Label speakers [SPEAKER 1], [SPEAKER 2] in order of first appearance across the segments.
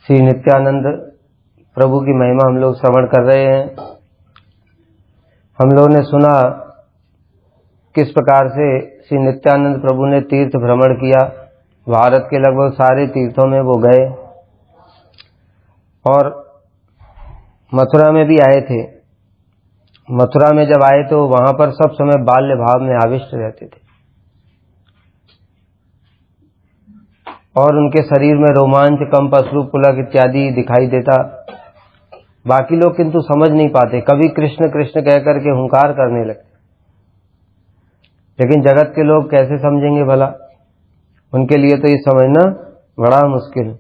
[SPEAKER 1] श्री नित्यानंद प्रभु की महिमा हम लोग श्रवण कर रहे हैं। हम लोगों ने सुना किस प्रकार से श्री नित्यानंद प्रभु ने तीर्थ भ्रमण किया। भारत के लगभग सारे तीर्थों में वो गए और मथुरा में भी आए थे। मथुरा में जब आए तो वहां पर सब समय बाल्य भाव में आविष्ट रहते थे और उनके शरीर में रोमांच, कंप, अश्रु, पुलक इत्यादि दिखाई देता। बाकी लोग किंतु समझ नहीं पाते, कभी कृष्ण कृष्ण कह करके हुंकार करने लगते, लेकिन जगत के लोग कैसे समझेंगे भला? उनके लिए तो ये समझना बड़ा मुश्किल।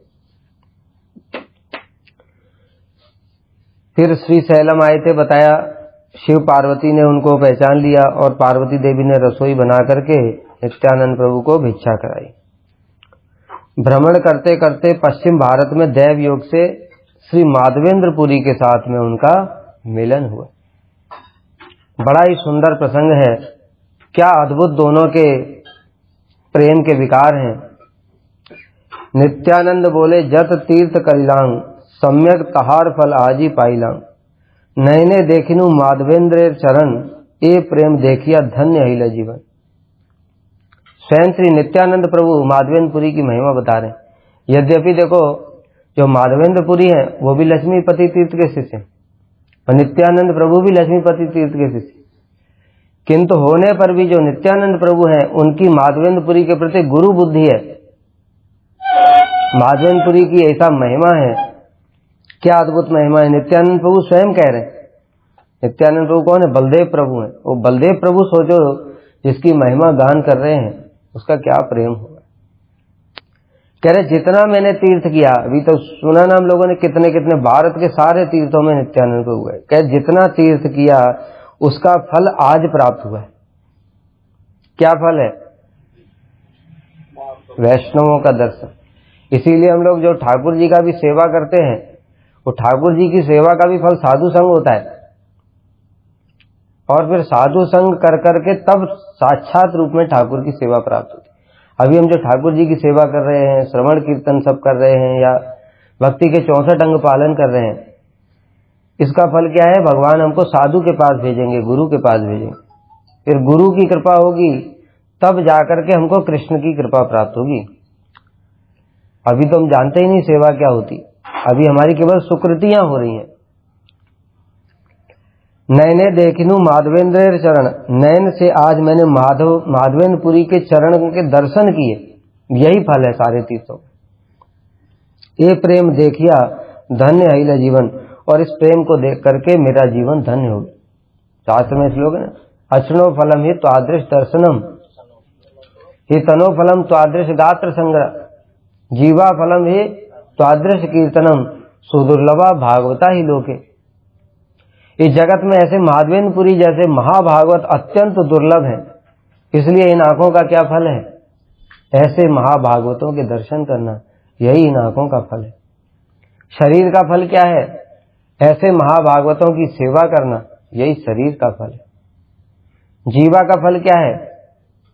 [SPEAKER 1] फिर श्री सैलम आए थे, बताया शिव पार्वती ने उनको पहचान लिया और पार्वती देवी ने रसोई बना करके नित्यानंद प्रभु को भिक्षा कराई। भ्रमण करते करते पश्चिम भारत में दैव योग से श्री माधवेंद्रपुरी के साथ में उनका मिलन हुआ। बड़ा ही सुंदर प्रसंग है। क्या अद्भुत दोनों के प्रेम के विकार हैं। नित्यानंद बोले, जत तीर्थ करिलांग सम्यक तहार फल आजी पाइलांग, नयने देखिनु माधवेंद्र चरण, ए प्रेम देखिया धन्य हिल जीवन। स्वयं श्री नित्यानंद प्रभु माधवेंद्रपुरी की महिमा बता रहे हैं। यद्यपि देखो, जो माधवेंद्रपुरी है वो भी लक्ष्मीपति तीर्थ के शिष्य हैं और नित्यानंद प्रभु भी लक्ष्मीपति तीर्थ के शिष्य, किंतु होने पर भी जो नित्यानंद प्रभु हैं उनकी माधवेंद्रपुरी के प्रति गुरु बुद्धि है। माधवेंद्रपुरी की ऐसा महिमा है, क्या अद्भुत महिमा है। नित्यानंद प्रभु स्वयं कह रहे हैं। नित्यानंद प्रभु कौन है? बलदेव प्रभु हैं। वो बलदेव प्रभु सोचो, जिसकी महिमा गान कर रहे हैं, उसका क्या प्रेम होगा। कह रहे जितना मैंने तीर्थ किया, अभी तो सुना ना हम लोगों ने कितने कितने भारत के सारे तीर्थों में नित्यानंद प्रभु गए। कह जितना तीर्थ किया उसका फल आज प्राप्त हुआ है। क्या फल है? वैष्णवों का दर्शन। इसीलिए हम लोग जो ठाकुर जी का भी सेवा करते हैं, वो ठाकुर जी की सेवा का भी फल साधु संग होता है और फिर साधु संग कर करके तब साक्षात रूप में ठाकुर की सेवा प्राप्त होती है। अभी हम जो ठाकुर जी की सेवा कर रहे हैं, श्रवण कीर्तन सब कर रहे हैं या भक्ति के 64 अंग पालन कर रहे हैं, इसका फल क्या है? भगवान हमको साधु के पास भेजेंगे, गुरु के पास भेजेंगे। फिर गुरु की कृपा होगी तब जाकर के हमको कृष्ण की कृपा प्राप्त होगी। अभी तो हम जानते ही नहीं सेवा क्या होती। अभी हमारी केवल सुकृतियां हो रही हैं। नयने देखिनु माधवेंद्र चरण, नयन से आज मैंने माधवेंद्रपुरी के चरण के दर्शन किए। यही फल है सारे तीर्थों। ये प्रेम देखिया धन्य हिल जीवन, और इस प्रेम को देख करके मेरा जीवन धन्य हो गया। शास्त्र में श्लोक है, अक्षणो फलम ही त्वादृश दर्शनम, ही तनो फलम त्वादृश गात्र संग्रह, जीवा फलम ही त्वादृश कीर्तनम, सुदुर्लभा भागवता ही लोके। इस जगत में ऐसे माधवेंद्रपुरी जैसे महाभागवत अत्यंत दुर्लभ है, इसलिए इन आंखों का क्या फल है? ऐसे महाभागवतों के दर्शन करना, यही इन आंखों का फल है। शरीर का फल क्या है? ऐसे महाभागवतों की सेवा करना, यही शरीर का फल है। जीवा का फल क्या है?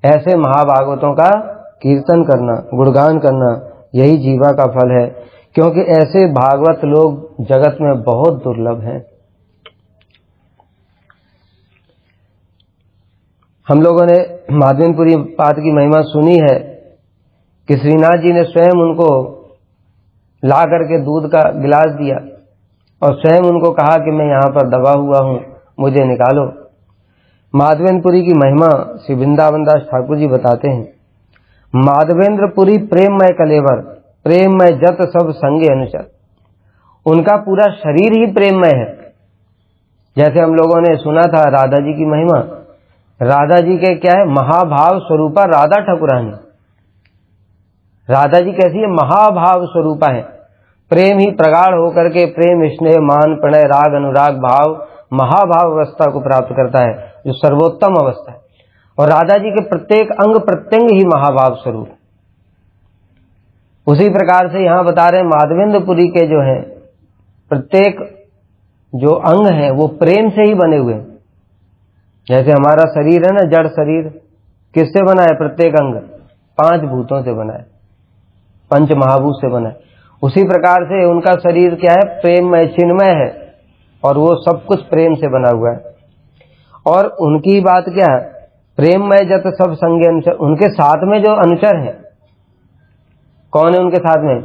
[SPEAKER 1] ऐसे महाभागवतों का कीर्तन करना, गुणगान करना, यही जीवा का फल है। क्योंकि ऐसे भागवत लोग जगत में बहुत दुर्लभ हैं। हम लोगों ने माधवेंद्रपुरी पाद की महिमा सुनी है कि श्रीनाथ जी ने स्वयं उनको ला करके दूध का गिलास दिया और स्वयं उनको कहा कि मैं यहाँ पर दबा हुआ हूँ, मुझे निकालो। माधवेंद्रपुरी की महिमा श्री वृंदावन दास ठाकुर जी बताते हैं, माधवेंद्रपुरी प्रेममय कलेवर, प्रेममय जत सब संगे अनुचर। उनका पूरा शरीर ही प्रेममय है। जैसे हम लोगों ने सुना था राधा जी की महिमा, राधा जी के क्या है? महाभाव स्वरूपा राधा ठाकुरानी। राधा जी कैसी है? महाभाव स्वरूपा है। प्रेम ही प्रगाढ़ होकर के प्रेम, स्नेह, मान, प्रणय, राग, अनुराग भाव, महाभाव अवस्था को प्राप्त करता है, जो सर्वोत्तम अवस्था है। और राधा जी के प्रत्येक अंग प्रत्यंग ही महाभाव स्वरूप। उसी प्रकार से यहां बता रहे माधवेंद्रपुरी के जो है प्रत्येक जो अंग है वो प्रेम से ही बने हुए हैं। जैसे हमारा शरीर है ना, जड़ शरीर, किससे बना है? प्रत्येक अंग 5 भूतों से बना है, पंच महाभूत से बना है। उसी प्रकार से उनका शरीर क्या है, प्रेममय चिन्मय है और वो सब कुछ प्रेम से बना हुआ है। और उनकी बात क्या है, प्रेममय जत सब संगे अनुचर। उनके साथ में जो अनुचर है, कौन है उनके साथ में?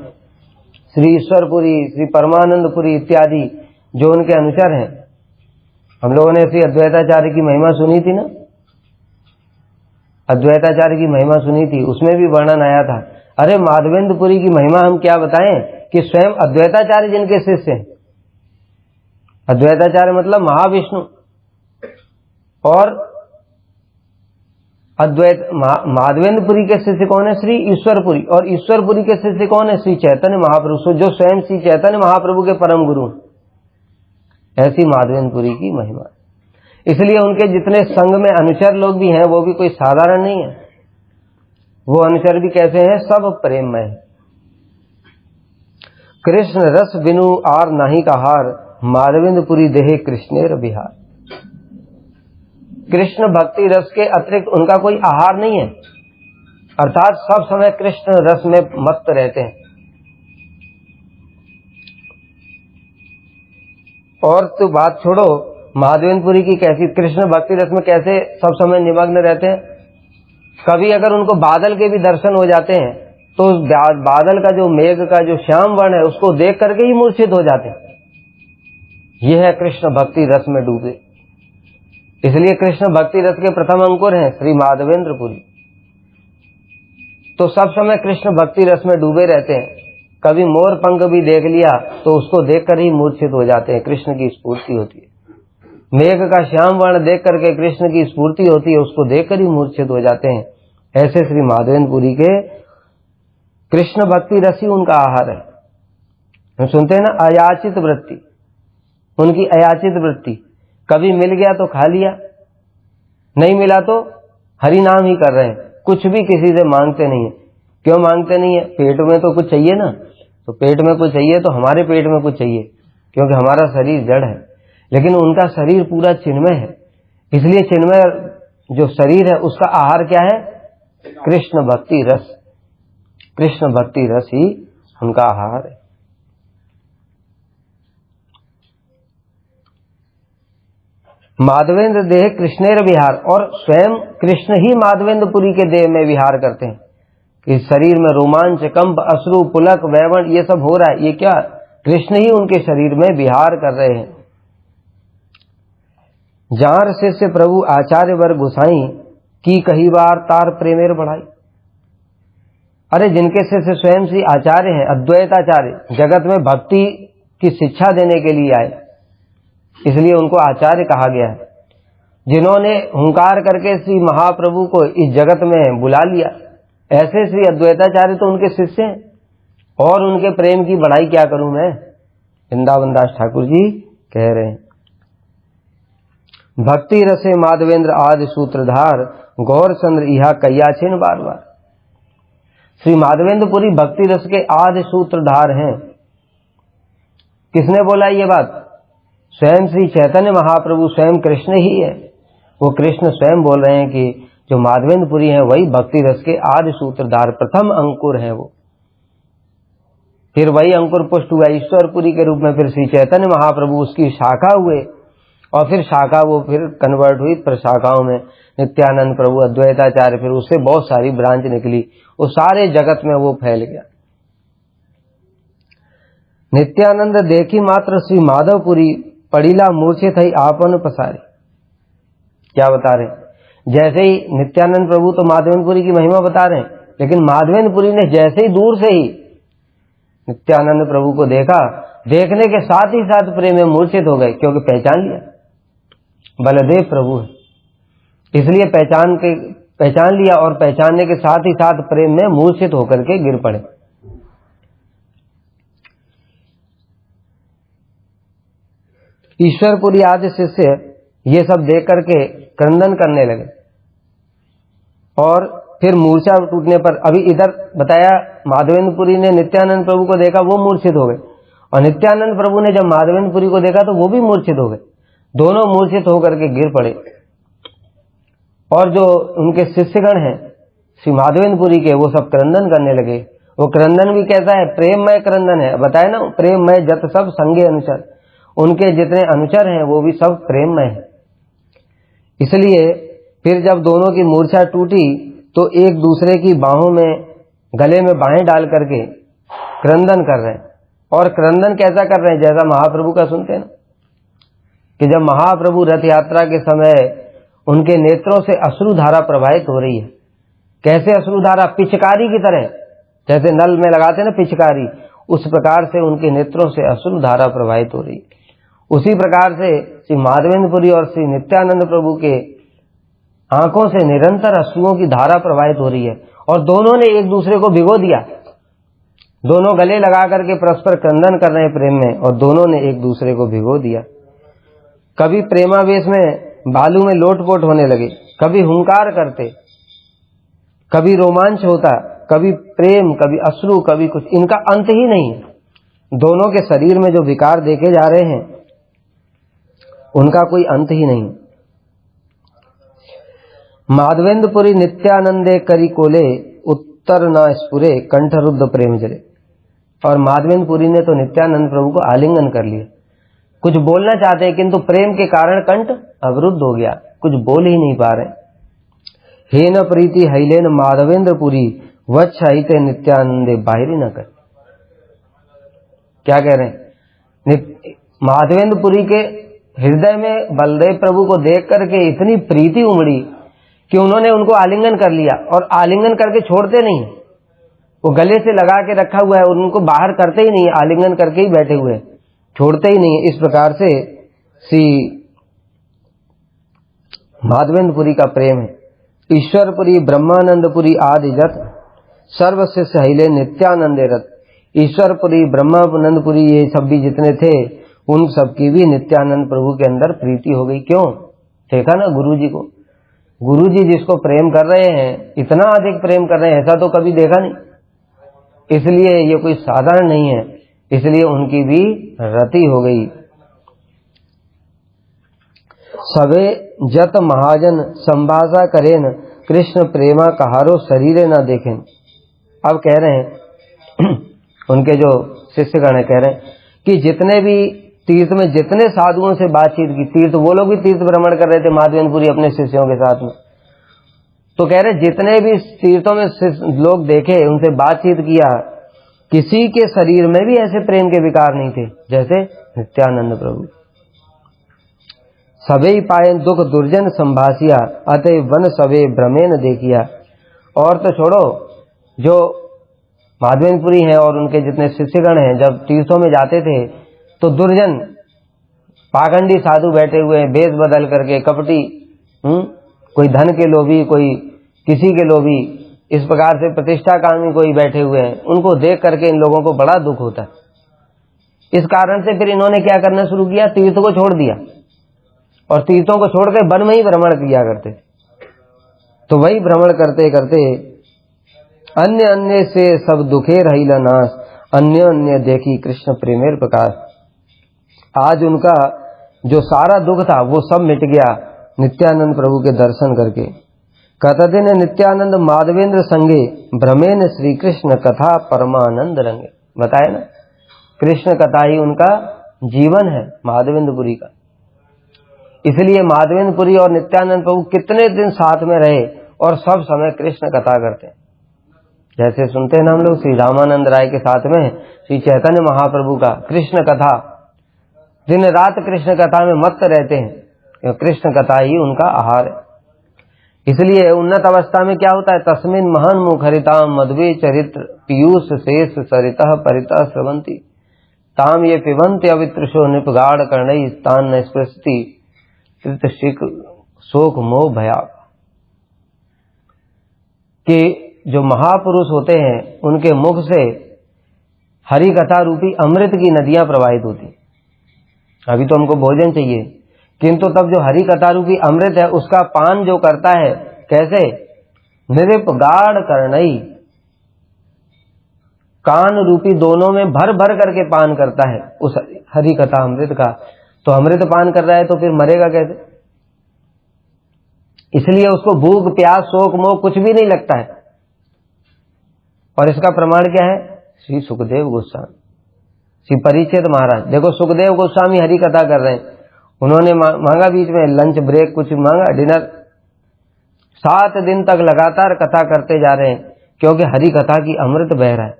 [SPEAKER 1] श्री ईश्वरपुरी, श्री परमानंदपुरी इत्यादि जो उनके अनुचर हैं। हम लोगों ने श्री अद्वैताचार्य की महिमा सुनी थी ना, अद्वैताचार्य की महिमा सुनी थी, उसमें भी वर्णन आया था। अरे माधवेंद्रपुरी की महिमा हम क्या बताएं कि स्वयं अद्वैताचार्य जिनके शिष्य हैं, अद्वैताचार्य मतलब महाविष्णु, और माधवेंद्रपुरी के शिष्य कौन है? श्री ईश्वरपुरी। और ईश्वरपुरी के शिष्य कौन है? श्री चैतन्य महाप्रभु, जो स्वयं श्री चैतन्य महाप्रभु के परम गुरु। ऐसी माधवेंद्रपुरी की महिमा। इसलिए उनके जितने संग में अनुचर लोग भी हैं वो भी कोई साधारण नहीं है। वो अनुचर भी कैसे हैं? सब प्रेममय है। कृष्ण रस बिनु आर नाही कहार, माधवेंद्रपुरी देहे कृष्णेर बिहार। कृष्ण भक्ति रस के अतिरिक्त उनका कोई आहार नहीं है, अर्थात सब समय कृष्ण रस में मस्त रहते हैं। और तो बात छोड़ो माधवेंद्रपुरी की कैसी कृष्ण भक्ति रस में कैसे सब समय निमग्न रहते हैं। कभी अगर उनको बादल के भी दर्शन हो जाते हैं तो उस बादल का जो मेघ का जो श्याम वर्ण है उसको देख करके ही मूर्छित हो जाते हैं। यह है कृष्ण भक्ति रस में डूबे। इसलिए कृष्ण भक्ति रस के प्रथम अंकुर हैं श्री माधवेंद्रपुरी। तो सब समय कृष्ण भक्ति रस में डूबे रहते हैं। कभी मोर पंख भी देख लिया तो उसको देखकर ही मूर्छित हो जाते हैं, कृष्ण की स्फूर्ति होती है। मेघ का श्याम वर्ण देख करके कृष्ण की स्फूर्ति होती है, उसको देखकर ही मूर्छित हो जाते हैं। ऐसे श्री माधवेंद्रपुरी के कृष्ण भक्ति रस ही उनका आहार है। हम सुनते हैं ना, अयाचित वृत्ति, उनकी अयाचित वृत्ति। कभी मिल गया तो खा लिया, नहीं मिला तो हरि नाम ही कर रहे हैं, कुछ भी किसी से मांगते नहीं है। क्यों मांगते नहीं है? पेट में तो कुछ चाहिए ना, तो पेट में कुछ चाहिए तो हमारे पेट में कुछ चाहिए, क्योंकि हमारा शरीर जड़ है। लेकिन उनका शरीर पूरा चिन्मय है, इसलिए चिन्मय जो शरीर है उसका आहार क्या है? कृष्ण भक्ति रस। कृष्ण भक्ति रस ही उनका आहार है। माधवेंद्र देह कृष्णेर विहार, और स्वयं कृष्ण ही माधवेंद्रपुरी के देह में विहार करते हैं। कि शरीर में रोमांच, कंप, अश्रु, पुलक, वैवण ये सब हो रहा है, ये क्या? कृष्ण ही उनके शरीर में विहार कर रहे हैं। जार शिष्य प्रभु आचार्य वर गुसाई, की कही बार तार प्रेमेर बढ़ाई। अरे जिनके शिष्य स्वयं श्री आचार्य हैं, अद्वैताचार्य, जगत में भक्ति की शिक्षा देने के लिए आए, इसलिए उनको आचार्य कहा गया है। जिन्होंने हुंकार करके श्री महाप्रभु को इस जगत में बुला लिया, ऐसे श्री अद्वैताचार्य तो उनके शिष्य हैं। और उनके प्रेम की बढ़ाई क्या करूं मैं? वृंदावन दास ठाकुर जी कह रहे हैं, भक्ति रसे माधवेंद्र आदि सूत्रधार, गौर चंद्र इहा कैयाचिन बार बार। श्री माधवेंद्रपुरी भक्ति रस के आदि सूत्रधार हैं। किसने बोला ये बात? स्वयं श्री चैतन्य महाप्रभु, स्वयं कृष्ण ही है। वो कृष्ण स्वयं बोल रहे हैं कि जो माधवेंद्रपुरी है वही भक्ति रस के आदि सूत्रधार, प्रथम अंकुर है वो। फिर वही अंकुर पुष्ट हुआ ईश्वरपुरी के रूप में, फिर श्री चैतन्य महाप्रभु उसकी शाखा हुए, और फिर शाखा वो फिर कन्वर्ट हुई प्रशाखाओं में, नित्यानंद प्रभु, अद्वैताचार्य, फिर उससे बहुत सारी ब्रांच निकली, वो सारे जगत में वो फैल गया। नित्यानंद देखी मात्र श्री माधवपुरी, पड़ीला मूर्छित ही आपन पसारी। क्या बता रहे हैं? जैसे ही नित्यानंद प्रभु तो माधवेंद्रपुरी की महिमा बता रहे हैं, लेकिन माधवेंद्रपुरी ने जैसे ही दूर से ही नित्यानंद प्रभु को देखा, देखने के साथ ही साथ प्रेम में मूर्छित हो गए, क्योंकि पहचान लिया बलदेव प्रभु है। इसलिए पहचान लिया, और पहचानने के साथ ही साथ प्रेम में मूर्छित होकर के गिर पड़े। ईश्वरपुरी आदि शिष्य ये सब देख करके क्रंदन करने लगे, और फिर मूर्छा टूटने पर, अभी इधर बताया माधवेंद्रपुरी ने नित्यानंद प्रभु को देखा, वो मूर्छित हो गए, और नित्यानंद प्रभु ने जब माधवेंद्रपुरी को देखा तो वो भी मूर्छित हो गए। दोनों मूर्छित होकर के गिर पड़े। और जो उनके शिष्यगण हैं श्री माधवेंद्रपुरी के, वो सब क्रंदन करने लगे, वो क्रंदन भी कैसा है? प्रेममय क्रंदन है। बताए ना, प्रेममय जत सब संगे अनुचर, उनके जितने अनुचर हैं वो भी सब प्रेममय है। इसलिए फिर जब दोनों की मूर्छा टूटी तो एक दूसरे की बाहों में, गले में बाहें डाल करके क्रंदन कर रहे हैं। और क्रंदन कैसा कर रहे हैं? जैसा महाप्रभु का सुनते हैं ना, कि जब महाप्रभु रथ यात्रा के समय उनके नेत्रों से अश्रुधारा प्रवाहित हो रही है। कैसे अश्रुधारा? पिचकारी की तरह, जैसे नल में लगाते हैं ना पिचकारी, उस प्रकार से उनके नेत्रों से अश्रुधारा प्रवाहित हो रही है। उसी प्रकार से श्री माधवेंद्रपुरी और श्री नित्यानंद प्रभु के आंखों से निरंतर अश्रुओं की धारा प्रवाहित हो रही है। और दोनों ने एक दूसरे को भिगो दिया। दोनों गले लगा करके परस्पर क्रंदन कर रहे हैं प्रेम में, और दोनों ने एक दूसरे को भिगो दिया। कभी प्रेमावेश में बालू में लोटपोट होने लगे, कभी हुंकार करते, कभी रोमांच होता, कभी प्रेम, कभी अश्रु, कभी कुछ। इनका अंत ही नहीं। दोनों के शरीर में जो विकार देखे जा रहे हैं उनका कोई अंत ही नहीं। माधवेंद्रपुरी नित्यानंदे करी कोले, उत्तर न स्फुरे कंठरुद्ध प्रेम जले। और माधवेंद्रपुरी ने तो नित्यानंद प्रभु को आलिंगन कर लिया। कुछ बोलना चाहते हैं किंतु प्रेम के कारण कंठ अवरुद्ध हो गया, कुछ बोल ही नहीं पा रहे। हे न प्रीति हैलेन माधवेंद्रपुरी, वत्स हिते नित्यानंदे बाहिरी न कर। क्या कह रहे हैं? माधवेंद्रपुरी के हृदय में बलदेव प्रभु को देख करके इतनी प्रीति उमड़ी कि उन्होंने उनको आलिंगन कर लिया। और आलिंगन करके छोड़ते नहीं, वो गले से लगा के रखा हुआ है, उनको बाहर करते ही नहीं, आलिंगन करके ही बैठे हुए, छोड़ते ही नहीं। इस प्रकार से श्री माधवेंद्रपुरी का प्रेम है। ईश्वरपुरी ब्रह्मानंदपुरी आदि जत, सर्वशिष्य हिले नित्यानंदे रत। ईश्वरपुरी, ब्रह्मानंदपुरी, ये सब भी जितने थे, उन सबकी भी नित्यानंद प्रभु के अंदर प्रीति हो गई। क्यों? देखा ना गुरु जी को, गुरु जी जिसको प्रेम कर रहे हैं, इतना अधिक प्रेम कर रहे हैं, ऐसा तो कभी देखा नहीं। इसलिए ये कोई साधारण नहीं है, इसलिए उनकी भी रति हो गई। सबे जत महाजन संभाषा करेन, कृष्ण प्रेमा कहारो शरीरे न देखें। अब कह रहे हैं उनके जो शिष्यगण है, कह रहे हैं कि जितने भी तीर्थ में जितने साधुओं से बातचीत की, तीर्थ वो लोग भी तीर्थ भ्रमण कर रहे थे माधवेंद्रपुरी अपने शिष्यों के साथ में, तो कह रहे जितने भी तीर्थों में लोग देखे, उनसे बातचीत किया, किसी के शरीर में भी ऐसे प्रेम के विकार नहीं थे जैसे नित्यानंद प्रभु। सबे पायन दुख दुर्जन संभासिया, अतः वन सबे भ्रमेन देखिया। और तो छोड़ो, जो माधवेंद्रपुरी हैं और उनके जितने शिष्यगण हैं, जब तीर्थों में जाते थे तो दुर्जन पाखंडी साधु बैठे हुए हैं, वेश बदल करके, कपटी, कोई धन के लोभी, कोई किसी के लोभी, इस प्रकार से प्रतिष्ठा कामी कोई बैठे हुए हैं। उनको देख करके इन लोगों को बड़ा दुख होता है। इस कारण से फिर इन्होंने क्या करना शुरू किया? तीर्थ को छोड़ दिया, और तीर्थों को छोड़कर वन में ही भ्रमण किया करते। तो वही भ्रमण करते करते अन्य अन्य से सब दुखे रहिला नाश, अन्य अन्य देखी कृष्ण प्रेमेर प्रकाश। आज उनका जो सारा दुख था वो सब मिट गया नित्यानंद प्रभु के दर्शन करके। कतदिन नित्यानंद माधवेंद्र संगे, भ्रमेन श्री कृष्ण कथा परमानंद रंगे। बताए ना, कृष्ण कथा ही उनका जीवन है माधवेंद्रपुरी का। इसलिए माधवेंद्रपुरी और नित्यानंद प्रभु कितने दिन साथ में रहे और सब समय कृष्ण कथा करते हैं। जैसे सुनते हैं ना हम लोग श्री रामानंद राय के साथ में श्री चैतन्य महाप्रभु का कृष्ण कथा, दिन रात कृष्ण कथा में मस्त रहते हैं। कृष्ण कथा ही उनका आहार है। इसलिए उन्नत अवस्था में क्या होता है? तस्मिन महन मुखरिताम मध्वे चरित्र पीयूष शेष सरितः परितः स्रवंती, ताम ये पिबंती अवित्रशो निपगाढ़ कर्णई स्थान न स्पृशति कृतशिक शोक मोह भया। कि जो महापुरुष होते हैं उनके मुख से हरि कथा रूपी अमृत की नदियां प्रवाहित होती। अभी तो हमको भोजन चाहिए, किंतु तब जो हरि कथा रूपी अमृत है उसका पान जो करता है, कैसे? निरिप गाढ़ कर्णई, कान रूपी दोनों में भर भर करके पान करता है उस हरि कथा अमृत का। तो अमृत पान कर रहा है तो फिर मरेगा कैसे? इसलिए उसको भूख प्यास शोक मोह कुछ भी नहीं लगता है। और इसका प्रमाण क्या है? श्री सुखदेव गोस्वामी, श्री परीक्षित महाराज। देखो सुखदेव गोस्वामी हरि कथा कर रहे हैं, उन्होंने मांगा बीच में लंच ब्रेक, कुछ मांगा, डिनर। 7 दिन तक लगातार कथा करते जा रहे हैं, क्योंकि हरि कथा की अमृत बह रहा है,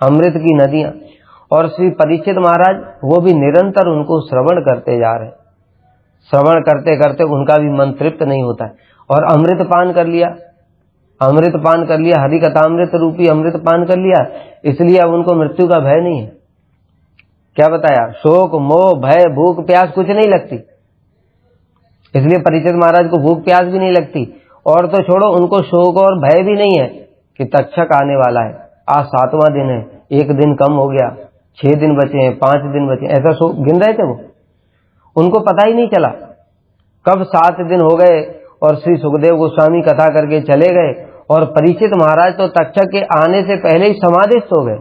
[SPEAKER 1] अमृत की नदियां। और श्री परीक्षित महाराज वो भी निरंतर उनको श्रवण करते जा रहे हैं। श्रवण करते करते उनका भी मन तृप्त नहीं होता है, और अमृत पान कर लिया, अमृत पान कर लिया, हरि कथामृत रूपी अमृत पान कर लिया, इसलिए अब उनको मृत्यु का भय नहीं है। क्या बताया? शोक मोह भय भूख प्यास कुछ नहीं लगती, इसलिए परीक्षित महाराज को भूख प्यास भी नहीं लगती। और तो छोड़ो, उनको शोक और भय भी नहीं है कि तक्षक आने वाला है, आज 7वां दिन है, 1 दिन कम हो गया, 6 दिन बचे हैं, 5 दिन बचे, ऐसा गिन रहे थे वो। उनको पता ही नहीं चला कब 7 दिन हो गए, और श्री सुखदेव गोस्वामी कथा करके चले गए, और परीक्षित महाराज तो तक्षक के आने से पहले ही समाधिस्थ हो गए,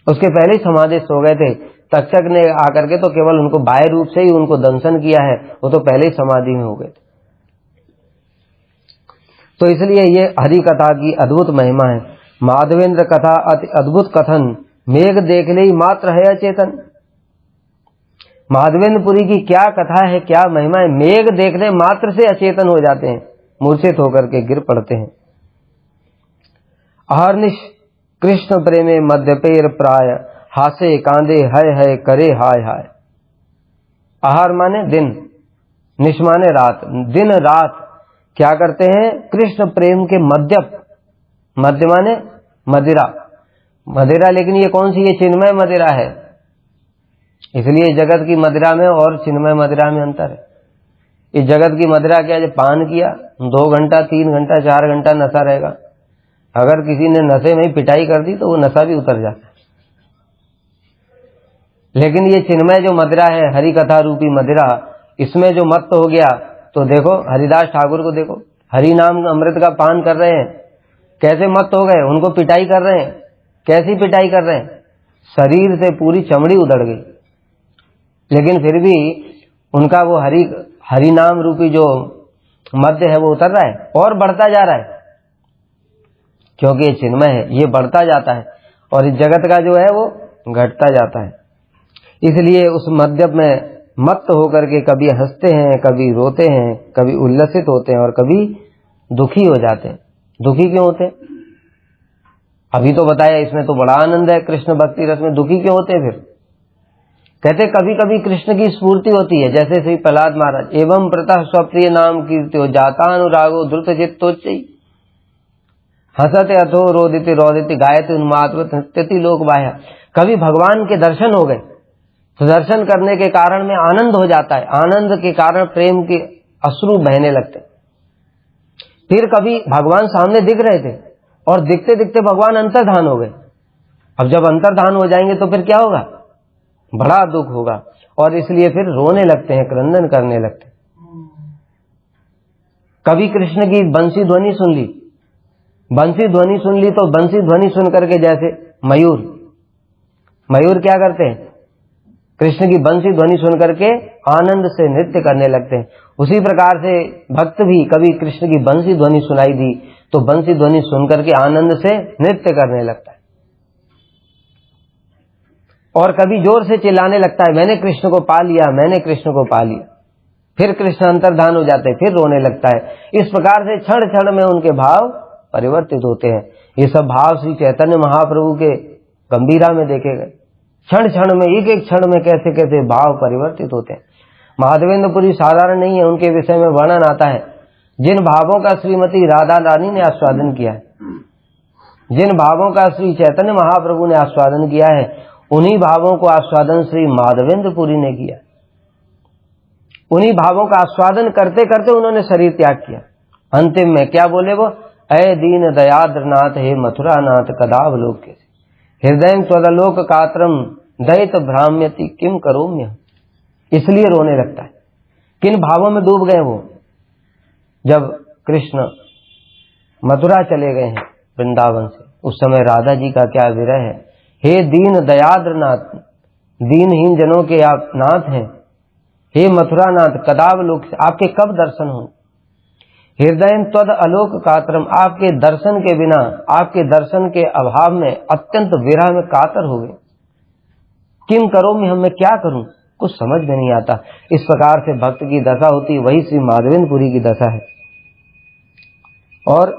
[SPEAKER 1] उसके पहले ही समाधिस्थ हो गए थे। तक्षक ने आकर के तो केवल उनको बाह्य रूप से ही उनको दंशन किया है, वो तो पहले ही समाधि में हो गए थे। तो इसलिए ये हरि कथा की अद्भुत महिमा है। माधवेंद्र कथा अति अद्भुत कथन, मेघ देख ले मात्र है अचेतन। माधवेंद्रपुरी की क्या कथा है, क्या महिमा है। मेघ देखने मात्र से अचेतन हो जाते हैं, मूर्छित होकर के गिर पड़ते हैं। अहर्निश कृष्ण प्रेमे मध्यपेर प्राय, हासे कांदे है करे हाय हाय। आहार माने दिन, निश माने रात, दिन रात क्या करते हैं? कृष्ण प्रेम के मध्य माने मदिरा, मदिरा, लेकिन ये कौन सी? ये चिन्मय मदिरा है, इसलिए जगत की मदिरा में और चिन्मय मदिरा में अंतर है। इस जगत की मदिरा क्या, जब पान किया 2 घंटा 3 घंटा 4 घंटा नशा रहेगा, अगर किसी ने नशे में पिटाई कर दी तो वो नशा भी उतर जाता है। लेकिन ये चिन्मय जो मदिरा है, हरि कथा रूपी मदिरा, इसमें जो मत्त हो गया, तो देखो हरिदास ठाकुर को देखो, हरि नाम अमृत का पान कर रहे हैं, कैसे मत्त हो गए, उनको पिटाई कर रहे हैं। कैसी पिटाई कर रहे हैं? शरीर से पूरी चमड़ी उधड़ गई, लेकिन फिर भी उनका वो हरि नाम रूपी जो मध्य है वो उतर रहा है और बढ़ता जा रहा है, क्योंकि ये चिन्मय है, ये बढ़ता जाता है, और इस जगत का जो है वो घटता जाता है। इसलिए उस मध्य में मत्त होकर के कभी हंसते हैं, कभी रोते हैं, कभी उल्लसित होते हैं, और कभी दुखी हो जाते हैं। दुखी क्यों होते हैं? अभी तो बताया, इसमें तो बड़ा आनंद है कृष्ण भक्ति रस में, दुखी क्यों होते हैं? फिर कहते कभी कभी कृष्ण की स्फूर्ति होती है, जैसे श्री प्रहलाद महाराज, एवं प्रतः स्वप्रिय नाम कीर्त्यो जाता अनुरागो द्रुत चित्तोच्चयी, हंसते अथो रोदिति रोदिति गायते उन्मादवत नृत्यति लोक बाह्य। कभी भगवान के दर्शन हो गए, तो दर्शन करने के कारण में आनंद हो जाता है, आनंद के कारण प्रेम के अश्रु बहने लगते। फिर कभी भगवान सामने दिख रहे थे, और दिखते दिखते भगवान अंतर्धान हो गए। अब जब अंतर्धान हो जाएंगे तो फिर क्या होगा? बड़ा दुख होगा, और इसलिए फिर रोने लगते हैं, क्रंदन करने लगते हैं। कभी कृष्ण की बंसी ध्वनि सुन ली, बंसी ध्वनि सुन ली, तो बंसी ध्वनि सुन करके जैसे मयूर क्या करते हैं? कृष्ण की बंसी ध्वनि सुन करके आनंद से नृत्य करने लगते हैं। उसी प्रकार से भक्त भी कभी कृष्ण की बंसी ध्वनि सुनाई दी तो बंसी ध्वनि सुन करके आनंद से नृत्य करने लगता है, और कभी जोर से चिल्लाने लगता है, मैंने कृष्ण को पा लिया, मैंने कृष्ण को पा लिया। फिर कृष्ण अंतर्धान हो जाते हैं, फिर रोने लगता है। इस प्रकार से क्षण क्षण में उनके भाव परिवर्तित होते हैं। ये सब भाव श्री चैतन्य महाप्रभु के गंभीरा में देखे गए। क्षण क्षण में, एक एक क्षण में कैसे कैसे भाव परिवर्तित होते हैं। माधवेंद्रपुरी साधारण नहीं है, उनके विषय में वर्णन आता है। जिन भावों का श्रीमती राधा रानी ने आस्वादन किया है, जिन भावों का श्री चैतन्य महाप्रभु ने आस्वादन किया है, उन्हीं भावों को आस्वादन श्री माधवेंद्रपुरी ने किया। उन्हीं भावों का आस्वादन करते करते उन्होंने शरीर त्याग किया। अंतिम में क्या बोले वो? अय दीन दयाद्रनाथ हे मथुरानाथ कदावलोक्य हृदय स्वदलोक कात्रम दैत भ्राम्यति किम करोम्य। इसलिए रोने लगता है। किन भावों में डूब गए वो? जब कृष्ण मथुरा चले गए हैं वृंदावन से, उस समय राधा जी का क्या विरह है। हे दीन दयाद्रनाथ, दीनहीन जनों के आप नाथ हैं। हे मथुरानाथ कदावलोक, आपके कब दर्शन हों। हृदय त्वद अलोक कातरम, आपके दर्शन के बिना, आपके दर्शन के अभाव में अत्यंत विरह में कातर हो गए। किम करो मैं क्या करूं, कुछ समझ में नहीं आता। इस प्रकार से भक्त की दशा होती, वही श्री माधवेंद्रपुरी की दशा है। और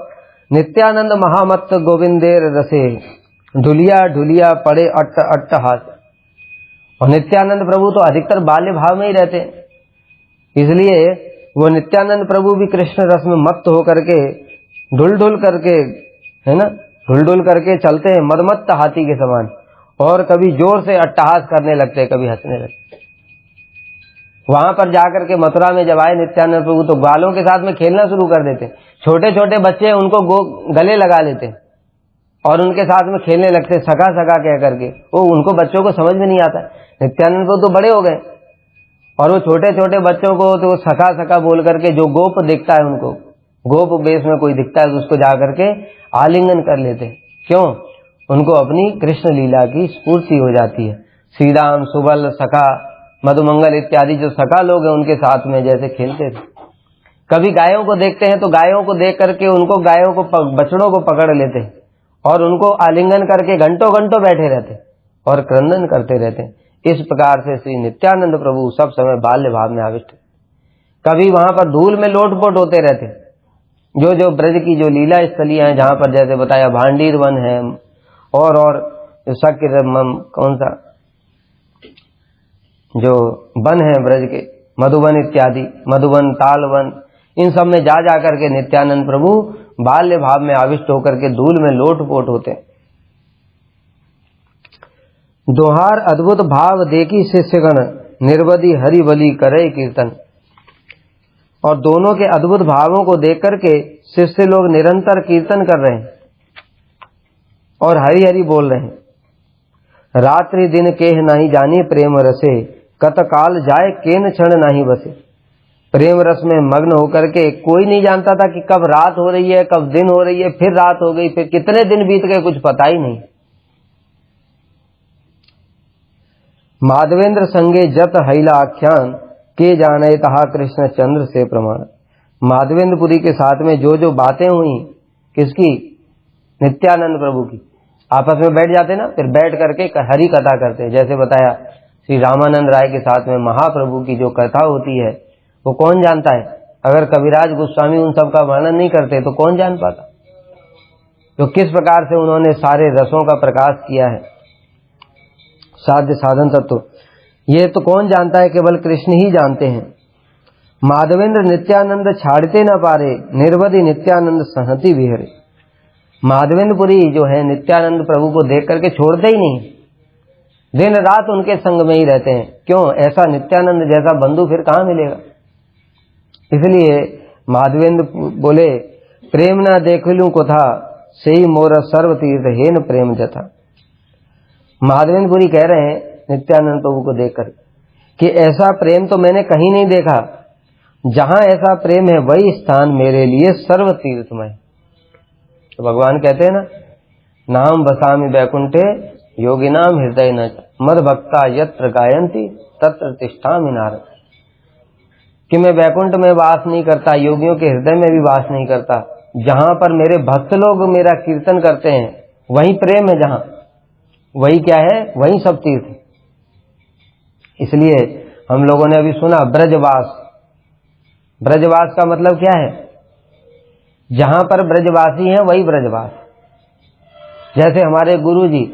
[SPEAKER 1] नित्यानंद महामत्त गोविंदेर रसे, ढुलिया ढुलिया पड़े अट्ट अट्ट हाथ। और नित्यानंद प्रभु तो अधिकतर बाल्य भाव में ही रहते हैं, इसलिए वो नित्यानंद प्रभु भी कृष्ण रस में मत्त होकर के ढुल ढुल करके, है ना, ढुल ढुल करके चलते हैं मदमत्त हाथी के समान। और कभी जोर से अट्टहास करने लगते, कभी हंसने लगते। वहां पर जाकर के मथुरा में जब आए नित्यानंद प्रभु तो ग्वालों के साथ में खेलना शुरू कर देते। छोटे छोटे बच्चे उनको गले लगा लेते और उनके साथ में खेलने लगते, सखा सखा कह करके। वो उनको बच्चों को समझ में नहीं आता। नित्यानंद प्रभु तो बड़े हो गए और वो छोटे छोटे बच्चों को तो सखा सखा बोल करके, जो गोप दिखता है उनको, गोप बेस में कोई दिखता है तो उसको जाकर के आलिंगन कर लेते। क्यों? उनको अपनी कृष्ण लीला की स्फूर्ति हो जाती है। श्री राम, सुबल, सखा, मधुमंगल इत्यादि जो सखा लोग हैं उनके साथ में जैसे खेलते थे। कभी गायों को देखते हैं तो गायों को देख करके उनको, गायों को, बछड़ों को पकड़ लेते और उनको आलिंगन करके घंटों घंटों बैठे रहते और क्रंदन करते रहते। इस प्रकार से श्री नित्यानंद प्रभु सब समय बाल्य भाव में आविष्ट। कभी वहां पर धूल में लोटपोट होते रहते। जो जो ब्रज की जो लीला स्थलियां हैं, जहां पर जैसे बताया भांडीर वन है और शक्र, कौन सा जो वन है ब्रज के, मधुबन इत्यादि, मधुबन, तालवन, इन सब में जा जाकर के नित्यानंद प्रभु बाल्य भाव में आविष्ट होकर के धूल में लोटपोट होते। दोहार अद्भुत भाव देखी शिष्यगण, निर्वधि हरि बलि करे कीर्तन। और दोनों के अद्भुत भावों को देख करके शिष्य लोग निरंतर कीर्तन कर रहे हैं और हरि हरि बोल रहे हैं। रात्रि दिन केह नहीं जानी प्रेम रसे, कत काल जाए केन क्षण नहीं बसे। प्रेम रस में मग्न होकर के कोई नहीं जानता था कि कब रात हो रही है, कब दिन हो रही है, फिर रात हो गई, फिर कितने दिन बीत गए, कुछ पता ही नहीं। माधवेंद्र संगे जत हैला आख्यान, के जाने तहा कृष्ण चंद्र से प्रमाण। माधवेंद्रपुरी के साथ में जो जो बातें हुई, किसकी? नित्यानंद प्रभु की। आपस में बैठ जाते ना, फिर बैठ करके हरि कथा करते। जैसे बताया श्री रामानंद राय के साथ में महाप्रभु की जो कथा होती है वो कौन जानता है? अगर कविराज गोस्वामी उन सब का वर्णन नहीं करते तो कौन जान पाता? तो किस प्रकार से उन्होंने सारे रसों का प्रकाश किया है, साध्य साधन तत्व, ये तो कौन जानता है? केवल कृष्ण ही जानते हैं। माधवेंद्र नित्यानंद छाड़ते न पारे, निर्वधि नित्यानंद सहति विहरे। माधवेंद्रपुरी जो है नित्यानंद प्रभु को देख करके छोड़ते ही नहीं, दिन रात उनके संग में ही रहते हैं। क्यों? ऐसा नित्यानंद जैसा बंधु फिर कहाँ मिलेगा। इसलिए माधवेंद्र बोले, प्रेम न देखलूं को था, सही मोर सर्व तीर्थ हेन प्रेम जथा। माधवेंद्रपुरी कह रहे हैं नित्यानंद प्रभु को देखकर कि ऐसा प्रेम तो मैंने कहीं नहीं देखा, जहां ऐसा प्रेम है वही स्थान मेरे लिए सर्व तीर्थमय। तो भगवान कहते हैं ना, नाम बसामि बैकुंठे योगिनाम हृदय न मद भक्ता यत्र गायन्ति तत्र तिष्ठामि नारद। कि मैं बैकुंठ में वास नहीं करता, योगियों के हृदय में भी वास नहीं करता, जहां पर मेरे भक्त लोग मेरा कीर्तन करते हैं वही प्रेम है। जहां वही क्या है? वही सब तीर्थ। इसलिए हम लोगों ने अभी सुना ब्रजवास। ब्रजवास का मतलब क्या है? जहां पर ब्रजवासी हैं वही ब्रजवास। जैसे हमारे गुरु जी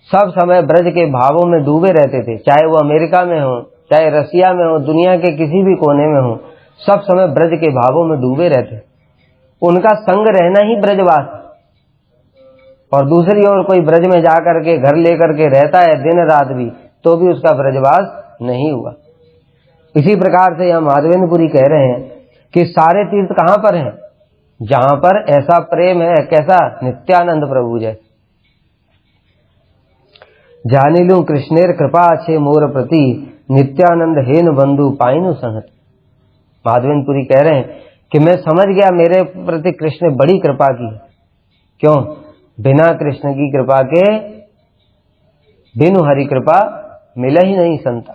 [SPEAKER 1] सब समय ब्रज के भावों में डूबे रहते थे, चाहे वो अमेरिका में हो, चाहे रसिया में हो, दुनिया के किसी भी कोने में हो, सब समय ब्रज के भावों में डूबे रहते। उनका संग रहना ही ब्रजवास। और दूसरी ओर कोई ब्रज में जाकर के घर लेकर के रहता है दिन रात भी, तो भी उसका ब्रजवास नहीं हुआ। इसी प्रकार से यह माधवेंद्रपुरी कह रहे हैं कि सारे तीर्थ कहां पर हैं? जहां पर ऐसा प्रेम है। कैसा? नित्यानंद प्रभु जैसे। जानी लूं कृष्णेर कृपा छे मोर प्रति, नित्यानंद हेन बंधु पाइनु संगत। माधवेंद्रपुरी कह रहे हैं कि मैं समझ गया मेरे प्रति कृष्ण ने बड़ी कृपा की। क्यों? बिना कृष्ण की कृपा के बिनु हरि कृपा मिल ही नहीं संता।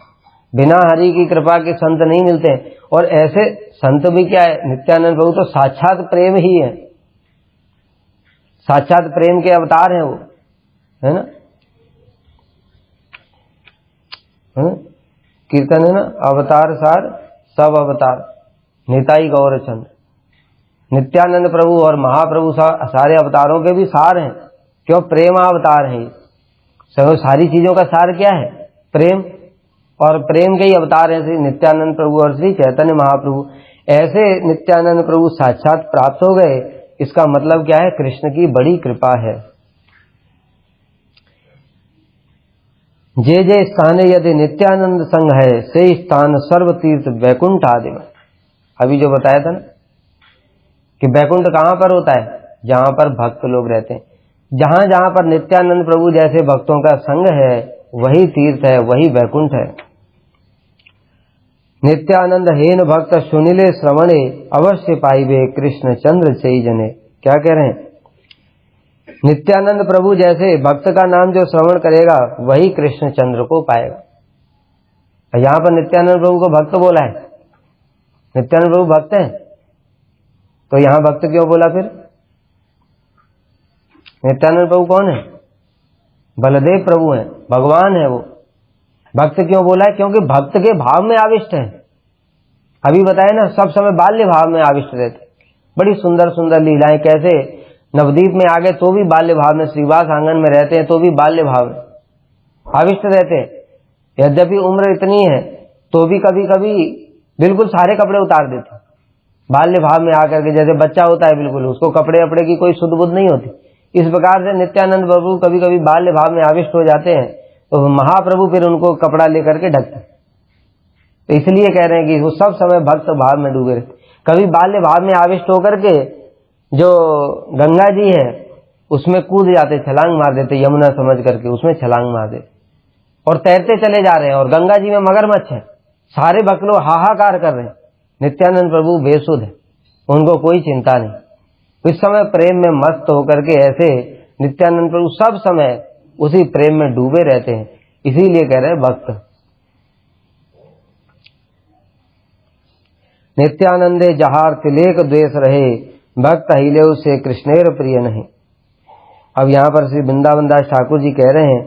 [SPEAKER 1] बिना हरि की कृपा के संत नहीं मिलते। और ऐसे संत भी क्या है, नित्यानंद प्रभु तो साक्षात प्रेम ही है, साक्षात प्रेम के अवतार हैं वो, है ना। कीर्तन है ना, अवतार सार सब अवतार निताई गौरचंद। नित्यानंद प्रभु और महाप्रभु सारे अवतारों के भी सार हैं, क्यों, प्रेम अवतार हैं। सारी चीजों का सार क्या है, प्रेम, और प्रेम के ही अवतार हैं श्री नित्यानंद प्रभु और श्री चैतन्य महाप्रभु। ऐसे नित्यानंद प्रभु साक्षात प्राप्त हो गए, इसका मतलब क्या है, कृष्ण की बड़ी कृपा है। जे जे स्थाने यदि नित्यानंद संग है, से स्थान सर्व तीर्थ वैकुंठ आदि में। अभी जो बताया था ना कि वैकुंठ कहां पर होता है, जहां पर भक्त लोग रहते हैं। जहां जहां पर नित्यानंद प्रभु जैसे भक्तों का संग है, वही तीर्थ है, वही वैकुंठ है। नित्यानंद हेन भक्त सुनिले श्रवणे, अवश्य पाइबे कृष्ण चंद्र चई जने। क्या कह रहे हैं, नित्यानंद प्रभु जैसे भक्त का नाम जो श्रवण करेगा, वही कृष्ण चंद्र को पाएगा। यहां पर नित्यानंद प्रभु को भक्त बोला है, नित्यानंद प्रभु भक्त हैं, तो यहां भक्त क्यों बोला फिर? नित्यानंद प्रभु कौन है, बलदेव प्रभु हैं, भगवान है वो। भक्त क्यों बोला है, क्योंकि भक्त के भाव में आविष्ट है। अभी बताया ना, सब समय बाल्य भाव में आविष्ट रहते। बड़ी सुंदर सुंदर लीलाएं, कैसे नवदीप में आ गए तो भी बाल्य भाव में, श्रीवास आंगन में रहते हैं तो भी बाल्य भाव में आविष्ट रहते हैं। यद्यपि उम्र इतनी है तो भी कभी कभी बिल्कुल सारे कपड़े उतार देते, बाल्य भाव में आकर के, जैसे बच्चा होता है बिल्कुल, उसको कपड़े वपड़े की कोई सुध बुध नहीं होती। इस प्रकार से नित्यानंद प्रभु कभी कभी बाल्य भाव में आविष्ट हो जाते हैं, तो महाप्रभु फिर उनको कपड़ा लेकर के ढकते। तो इसलिए कह रहे हैं कि वो सब समय भक्त भाव में डूबे रहते। कभी बाल्य भाव में आविष्ट होकर के जो गंगा जी है उसमें कूद जाते, छलांग मार देते, यमुना समझ करके उसमें छलांग मार देते और तैरते चले जा रहे हैं, और गंगा जी में मगरमच्छ है। सारे भक्त लोग हाहाकार कर रहे हैं, नित्यानंद प्रभु बेसुध है, उनको कोई चिंता नहीं। इस समय प्रेम में मस्त होकर के ऐसे नित्यानंद प्रभु सब समय उसी प्रेम में डूबे रहते हैं, इसीलिए कह रहे हैं भक्त। नित्यानंदे जहार तिलेक द्वेष रहे, भक्त हिले उसे कृष्णेर प्रिय नहीं। अब यहां पर श्री वृंदावन दास ठाकुर जी कह रहे हैं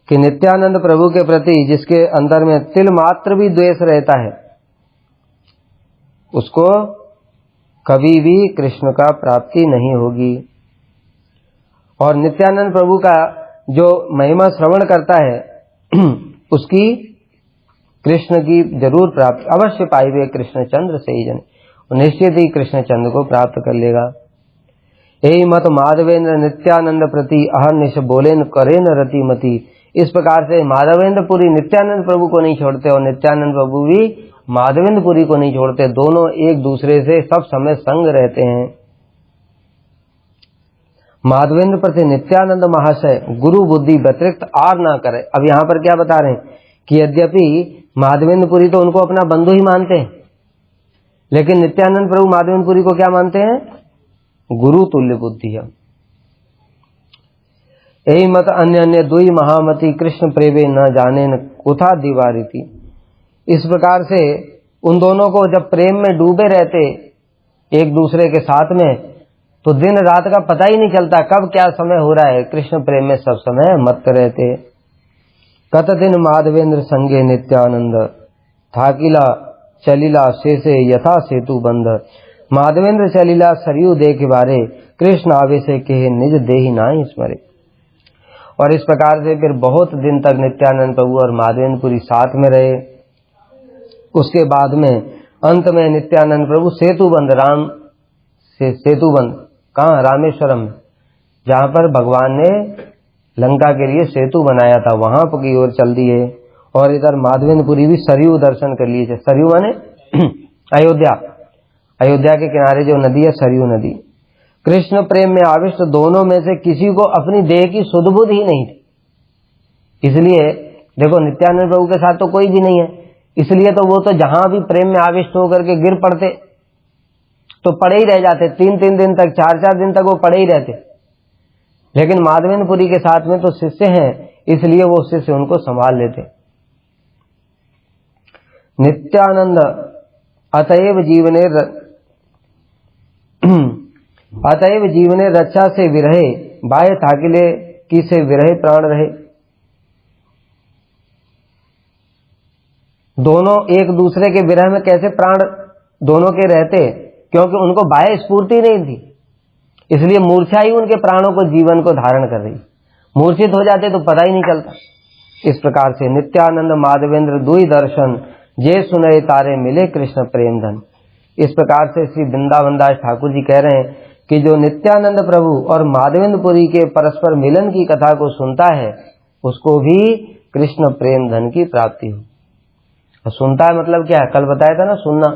[SPEAKER 1] कि नित्यानंद प्रभु के प्रति जिसके अंदर में तिल मात्र भी द्वेष रहता है, उसको कभी भी कृष्ण का प्राप्ति नहीं होगी। और नित्यानंद प्रभु का जो महिमा श्रवण करता है उसकी कृष्ण की जरूर प्राप्ति, अवश्य पाइबे कृष्ण चंद्र से ही जन, निश्चित ही कृष्ण चंद्र को प्राप्त कर लेगा। यही मत माधवेंद्र नित्यानंद प्रति अहर्निश बोलेन करेन रति मति। इस प्रकार से माधवेंद्र पुरी नित्यानंद प्रभु को नहीं छोड़ते और नित्यानंद प्रभु भी माधवेंद्र पुरी को नहीं छोड़ते, दोनों एक दूसरे से सब समय संग रहते हैं। माधवेंद्र प्रति नित्यानंद महाशय गुरु बुद्धि व्यतिरिक्त आर ना करे। अब यहाँ पर क्या बता रहे हैं कि यद्यपि माधवेंद्र पुरी तो उनको अपना बंधु ही मानते हैं, लेकिन नित्यानंद प्रभु माधवेंद्र पुरी को क्या मानते हैं, गुरु तुल्य बुद्धि है। यही मत अन्य अन्य दुई महामति कृष्ण प्रेमे न जाने न कुथा दीवारीति। इस प्रकार से उन दोनों को जब प्रेम में डूबे रहते एक दूसरे के साथ में, तो दिन रात का पता ही नहीं चलता, कब क्या समय हो रहा है, कृष्ण प्रेम में सब समय मत रहते। कत दिन माधवेंद्र संगे नित्यानंद, थाकिला चलिला शेषे यथा सेतु बंध। माधवेंद्र चलिला सरयू देख बारे, कृष्ण आवे से कहे निज देहि नाहि स्मरे। और इस प्रकार से फिर बहुत दिन तक नित्यानंद प्रभु और माधवेंद्र पुरी साथ में रहे। उसके बाद में अंत में नित्यानंद प्रभु सेतुबंध, राम से सेतुबंध कहाँ, रामेश्वरम, जहां पर भगवान ने लंका के लिए सेतु बनाया था, वहां की ओर चल दिए। और इधर माधवेंद्र पुरी भी सरयू दर्शन कर लिए थे। सरयू माने अयोध्या, अयोध्या के किनारे जो नदी है सरयू नदी। कृष्ण प्रेम में आविष्ट दोनों में से किसी को अपनी देह की सुध बुध ही नहीं थी। इसलिए देखो नित्यानंद प्रभु के साथ तो कोई भी नहीं है, इसलिए तो वो तो जहां भी प्रेम में आविष्ट होकर के गिर पड़ते तो पड़े ही रह जाते, 3-3 दिन तक, 4-4 दिन तक वो पड़े ही रहते। लेकिन माधवेंद्र पुरी के साथ में तो शिष्य हैं, इसलिए वो शिष्य उनको संभाल लेते। नित्यानंद अतएव जीवने रक्षा से विरहे, बाह्य थाकिले की से विरहे प्राण रहे। दोनों एक दूसरे के विरह में कैसे प्राण दोनों के रहते, क्योंकि उनको बाह्य स्फूर्ति नहीं थी, इसलिए मूर्छा ही उनके प्राणों को जीवन को धारण कर रही। मूर्छित हो जाते तो पता ही नहीं चलता। इस प्रकार से नित्यानंद माधवेंद्र दुई दर्शन, जे सुनए तारे मिले कृष्ण प्रेम धन। इस प्रकार से श्री वृंदावन दास ठाकुर जी कह रहे हैं कि जो नित्यानंद प्रभु और माधवेंद्रपुरी के परस्पर मिलन की कथा को सुनता है, उसको भी कृष्ण प्रेम धन की प्राप्ति हो। और सुनता है मतलब क्या है, कल बताया था ना, सुनना,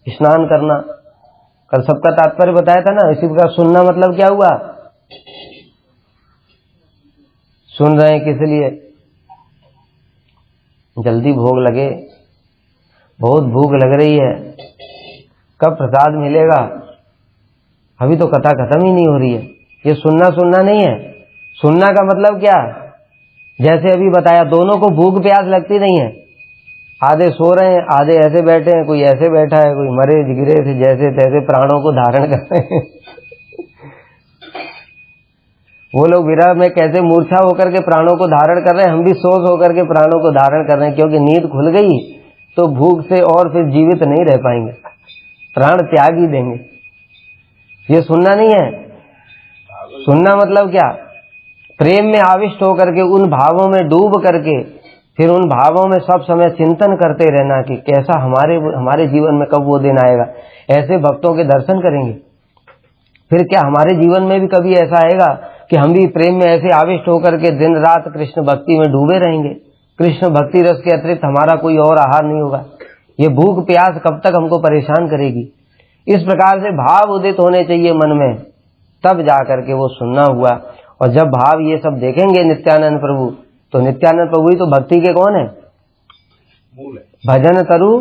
[SPEAKER 1] स्नान करना, कल सबका तात्पर्य बताया था ना। इसी प्रकार सुनना मतलब क्या हुआ, सुन रहे हैं किस लिए, जल्दी भोग लगे, बहुत भूख लग रही है, कब प्रसाद मिलेगा, अभी तो कथा खत्म ही नहीं हो रही है। ये सुनना नहीं है। सुनना का मतलब क्या, जैसे अभी बताया, दोनों को भूख प्यास लगती नहीं है, आधे सो रहे हैं, आधे ऐसे बैठे हैं, कोई ऐसे बैठा है, कोई मरे जिगरे से जैसे तैसे प्राणों को धारण कर रहे हैं। वो लोग विरह में कैसे मूर्छा होकर के प्राणों को धारण कर रहे हैं, हम भी सोच होकर के प्राणों को धारण कर रहे हैं, क्योंकि नींद खुल गई तो भूख से और फिर जीवित नहीं रह पाएंगे, प्राण त्याग ही देंगे। ये सुनना नहीं है। सुनना मतलब क्या, प्रेम में आविष्ट होकर के, उन भावों में डूब करके, फिर उन भावों में सब समय चिंतन करते रहना कि कैसा हमारे जीवन में कब वो दिन आएगा, ऐसे भक्तों के दर्शन करेंगे। फिर क्या हमारे जीवन में भी कभी ऐसा आएगा कि हम भी प्रेम में ऐसे आविष्ट होकर के दिन रात कृष्ण भक्ति में डूबे रहेंगे। कृष्ण भक्ति रस के अतिरिक्त हमारा कोई और आहार नहीं होगा। ये भूख प्यास कब तक हमको परेशान करेगी। इस प्रकार से भाव उदित होने चाहिए मन में, तब जाकर के वो सुनना हुआ। और जब भाव ये सब देखेंगे नित्यानंद प्रभु, तो नित्यानंद प्रभु ही तो भक्ति के कौन है, भजन तरु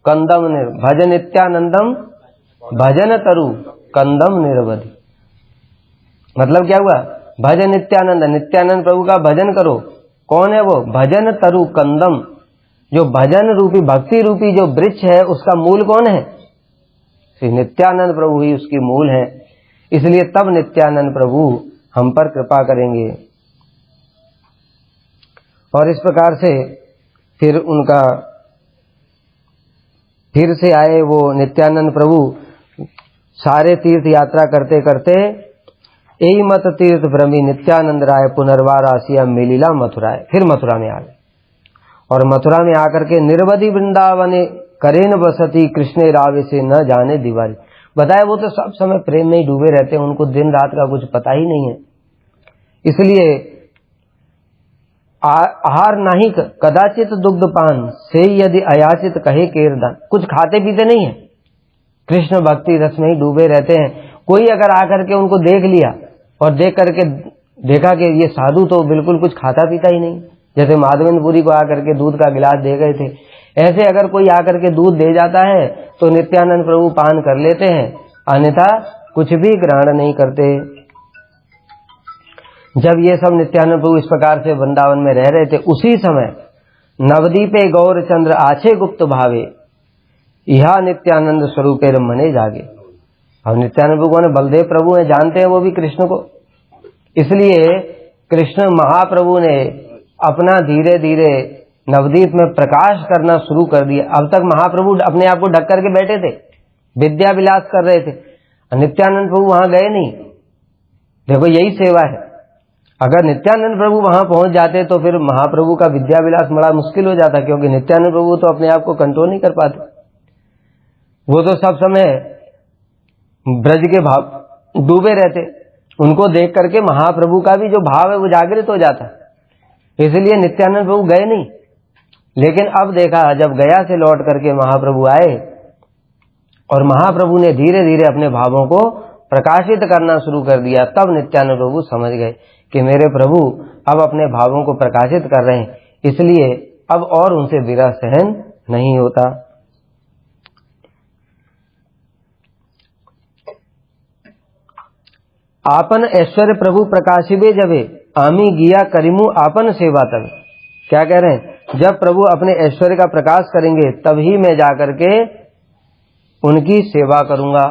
[SPEAKER 1] कंदम भजन नित्यानंदम भजन तरु कंदम निर्वधि। मतलब क्या हुआ, भजन नित्यानंद, नित्यानंद प्रभु का भजन करो। कौन है वो, भजन तरु कंदम, जो भजन रूपी भक्ति रूपी जो वृक्ष है, उसका मूल कौन है, श्री नित्यानंद प्रभु ही उसकी मूल है। इसलिए तब नित्यानंद प्रभु हम पर कृपा करेंगे। और इस प्रकार से फिर उनका फिर से आए वो नित्यानंद प्रभु, सारे तीर्थ यात्रा करते करते यही मत तीर्थ भ्रमी नित्यानंद राय पुनर्वार आसिया मिलीला मथुराए। फिर मथुरा में आ गए और मथुरा में आकर के निर्वधि वृंदावन करेन बसती कृष्ण रावे से न जाने दिवाली। बताया वो तो सब समय प्रेम में ही डूबे रहते हैं, उनको दिन रात का कुछ पता ही नहीं है। इसलिए आहार नहीं कदाचित दुग्धपान से यदि अयाचित कहे केरदान, कुछ खाते पीते नहीं है, कृष्ण भक्ति रस में ही डूबे रहते हैं। कोई अगर आकर के उनको देख लिया और देख करके देखा कि ये साधु तो बिल्कुल कुछ खाता पीता ही नहीं, जैसे माधवेंद्रपुरी को आकर के दूध का गिलास दे गए थे, ऐसे अगर कोई आकर के दूध दे जाता है तो नित्यानंद प्रभु पान कर लेते हैं, अन्यथा कुछ भी ग्रहण नहीं करते। जब ये सब नित्यानंद प्रभु इस प्रकार से वृंदावन में रह रहे थे, उसी समय नवदीपे गौर चंद्र आछे गुप्त भावे यहा नित्यानंद स्वरूपे रमने जागे। अब नित्यानंद प्रभु ने बलदेव प्रभु हैं, जानते हैं वो भी कृष्ण को, इसलिए कृष्ण महाप्रभु ने अपना धीरे धीरे नवदीप में प्रकाश करना शुरू कर दिया। अब तक महाप्रभु अपने आप को ढक करके बैठे थे, विद्या विलास कर रहे थे, नित्यानंद प्रभु वहां गए नहीं। देखो यही सेवा है, अगर नित्यानंद प्रभु वहां पहुंच जाते तो फिर महाप्रभु का विद्या विलास बड़ा मुश्किल हो जाता, क्योंकि नित्यानंद प्रभु तो अपने आप को कंट्रोल नहीं कर पाते। वो तो सब समय ब्रज के भाव डूबे रहते, उनको देख करके महाप्रभु का भी जो भाव है वो जागृत हो जाता, इसलिए नित्यानंद प्रभु गए नहीं। लेकिन अब देखा, जब गया से लौट करके महाप्रभु आए और महाप्रभु ने धीरे धीरे अपने भावों को प्रकाशित करना शुरू कर दिया, तब नित्यानंद प्रभु समझ गए कि मेरे प्रभु अब अपने भावों को प्रकाशित कर रहे हैं, इसलिए अब और उनसे विरह सहन नहीं होता। आपन ऐश्वर्य प्रभु प्रकाशिबे जबे आमी गिया करिमु आपन सेवा तब। क्या कह रहे हैं, जब प्रभु अपने ऐश्वर्य का प्रकाश करेंगे तभी मैं जाकर के उनकी सेवा करूंगा।